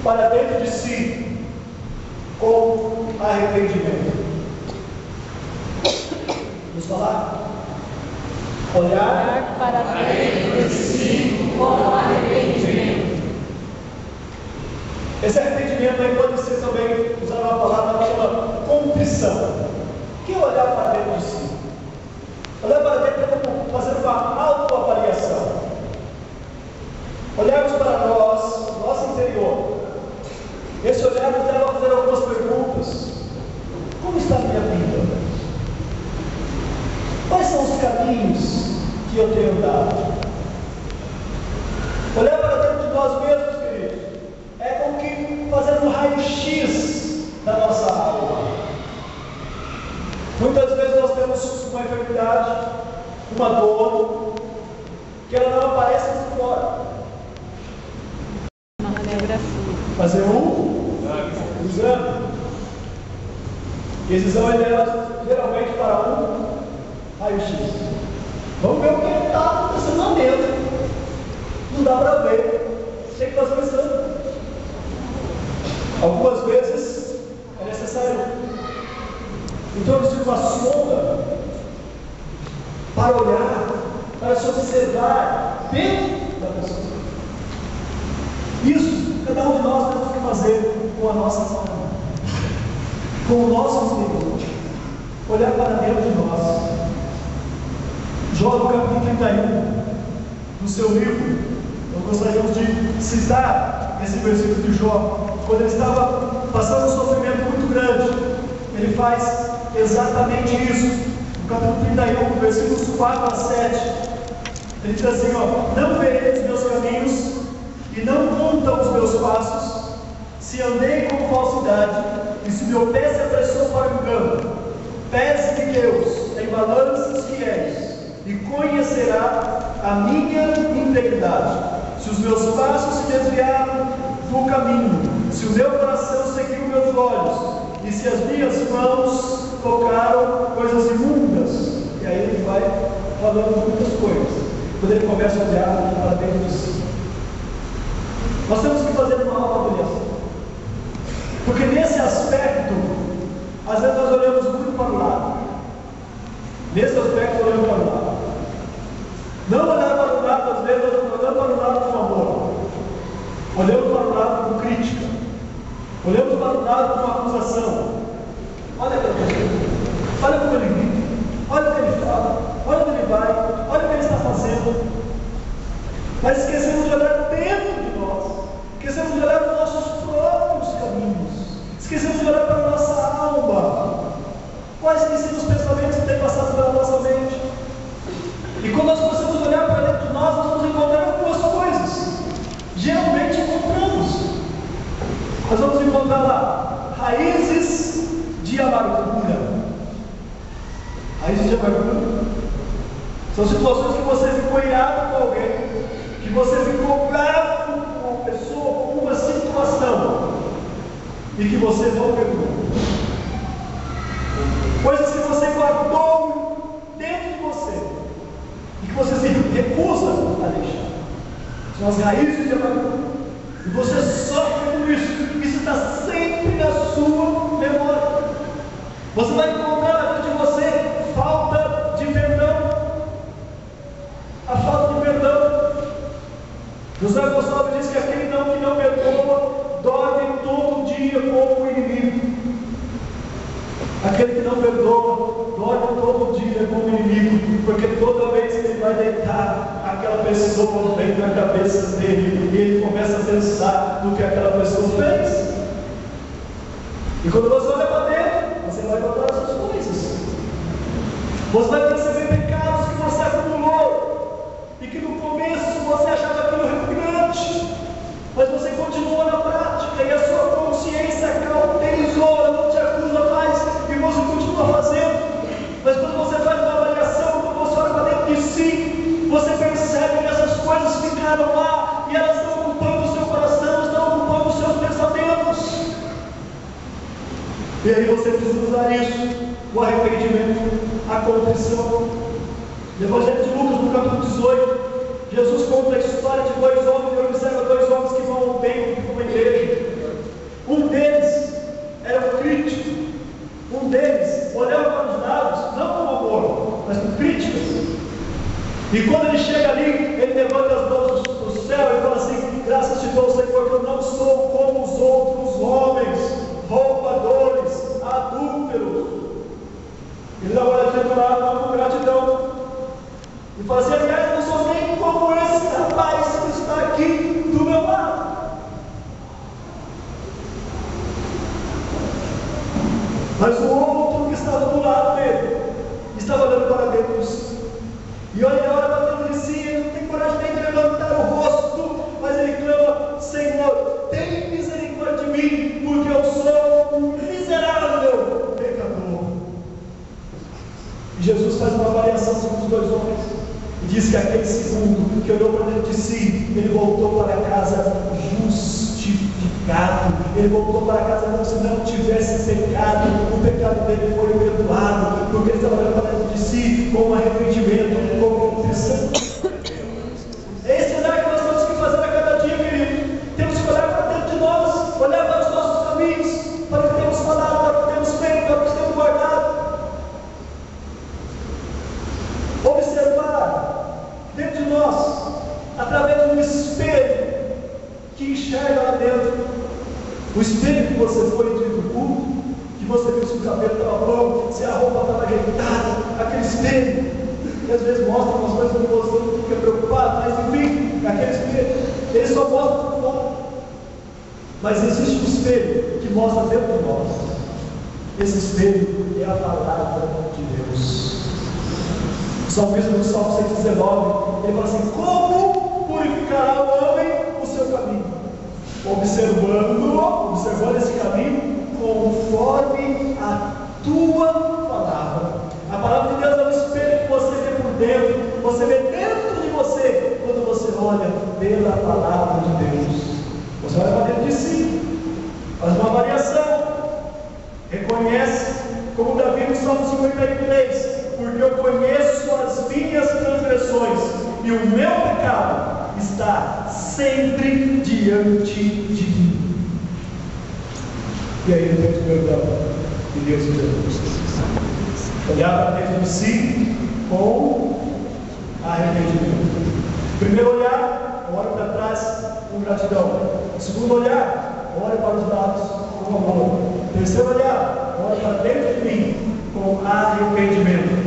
para dentro de si com arrependimento. Vamos falar? Olhar para dentro de si com arrependimento. Esse arrependimento aí pode ser também, usar uma palavra que chama contrição. O que é olhar para dentro de si? Olhar para dentro é como fazer uma autoavaliação. Olharmos para nós, nosso interior. Esse olhar nos leva a fazer algumas perguntas. Como está a minha vida? Quais são os caminhos que eu tenho andado? Olhar para dentro de nós mesmos, queridos, é como que fazer um raio-x da nossa alma. Muitas vezes nós temos uma enfermidade, uma dor, que ela não aparece por fora. Uma radiografia. Fazer um exame. E esse exame ele é geralmente para um raio-x. Vamos ver o que está acontecendo lá dentro. Não dá para ver. Tem que fazer um exame. Algumas vezes é necessário introduzir uma sonda para olhar, para se observar dentro da pessoa. Isso, cada um de nós temos que fazer com a nossa alma, com o nosso interior. Olhar para dentro de nós. Jó, no capítulo 31 do seu livro, nós gostaríamos de citar esse versículo de Jó. Quando ele estava passando um sofrimento muito grande, ele faz exatamente isso. No capítulo 31, versículos 4 a 7, ele diz assim: não verei os meus caminhos e não contam os meus passos, se andei com falsidade e se meu pé se apressou para o engano. Pese-me Deus em balanças fiéis e conhecerá a minha integridade. Se os meus passos se desviaram do caminho, se o meu coração seguiu meus olhos, e se as minhas mãos tocaram coisas imundas. E aí ele vai falando muitas coisas. Quando ele começa a olhar para dentro de si, nós temos que fazer uma autoavaliação. Porque nesse aspecto, às vezes nós olhamos muito para o lado. Nesse aspecto, olhamos para o lado. Não olhar para o lado, às vezes, olhando para o lado com amor. Olhamos para o lado com crítica. Olhamos para o lado com acusação. Olha aquela pessoa. Olha como ele vive. Olha o que ele fala. Olha onde ele vai. Olha o que ele está fazendo. Mas esquecemos de olhar dentro de nós. Esquecemos de olhar para os nossos próprios caminhos. Esquecemos de olhar para a nossa alma. Quais têm sido os pensamentos que têm passado pela nossa mente? E quando nós começamos a olhar para dentro de nós, nós vamos encontrar duas coisas. Geralmente encontramos. Nós vamos encontrar lá raízes de amargura. Raízes de amargura são situações que você ficou irado com alguém, que você ficou bravo com uma pessoa, com uma situação, e que você não perdoou. Coisas que você guardou dentro de você e que você se recusa a deixar. São as raízes de amargura. E você sofre com isso. Isso está sempre na sua memória. Você vai encontrar dentro de você falta de perdão. A falta de perdão. José Gonçalves diz que aquele que não perdoa dorme todo dia como o inimigo. Aquele que não perdoa dorme todo dia como inimigo, porque toda vez que ele vai deitar, aquela pessoa vem na cabeça dele e ele começa a pensar no que aquela pessoa fez. E quando você olha para dentro, você vai encontrar essas coisas. Você vai perceber pecados que você acumulou e que no começo você achava aquilo repugnante, mas você continua na prática e a sua consciência cauterizou, não te acusa mais e você continua fazendo. Mas quando você faz uma avaliação, quando você olha para dentro de si, você percebe que essas coisas ficaram lá e elas estão ocupando o seu coração, estão ocupando os seus pensamentos. E aí você precisa usar isso, o arrependimento, a contrição. No Evangelho de Lucas, no capítulo 18, Jesus conta a história de dois homens, ele observa dois homens que vão ao templo, que vão à igreja. Mas o outro que estava do lado dele, estava olhando para Deus. E olha, na hora batendo de si, ele não tem coragem nem de levantar o rosto, mas ele clama: Senhor, tem misericórdia de mim, porque eu sou um miserável pecador. E Jesus faz uma avaliação sobre os dois homens e diz que aquele segundo que olhou para dentro de si, ele voltou para casa justificado. Ele voltou para casa como se não tivesse pecado. O pecado dele foi perdoado, porque ele estava olhando para dentro de si com um arrependimento, com confissão. É esse olhar que nós temos que fazer a cada dia, querido. Temos que olhar para dentro de nós, olhar para os nossos caminhos, para o que temos falado, para o que temos feito, para o que temos guardado. Observar dentro de nós, através de um espelho que enxerga lá dentro. O espelho que você foi do culto, que você viu se o cabelo estava bom, se a roupa estava ajeitada, aquele espelho que às vezes mostra umas coisas que você não fica preocupado, mas enfim, aquele espelho, ele só mostra por fora. Mas existe um espelho que mostra dentro de nós. Esse espelho é a palavra de Deus. O salmista no Salmo 119, ele fala assim: como purificará o homem o seu caminho? Observando esse caminho conforme a tua palavra. A palavra de Deus é um espelho que você vê por dentro, você vê dentro de você, quando você olha pela palavra de Deus. Você olha para dentro de si, faz uma avaliação, reconhece, como Davi no Salmo 53, porque eu conheço as minhas transgressões e o meu pecado está sempre diante de mim. E aí ele tem o perdão de Deus e Jesus. Olhar para dentro de si com arrependimento. Primeiro olhar, olho para trás com gratidão. Segundo olhar, olho para os lados com amor. Terceiro olhar, olho para dentro de mim com arrependimento.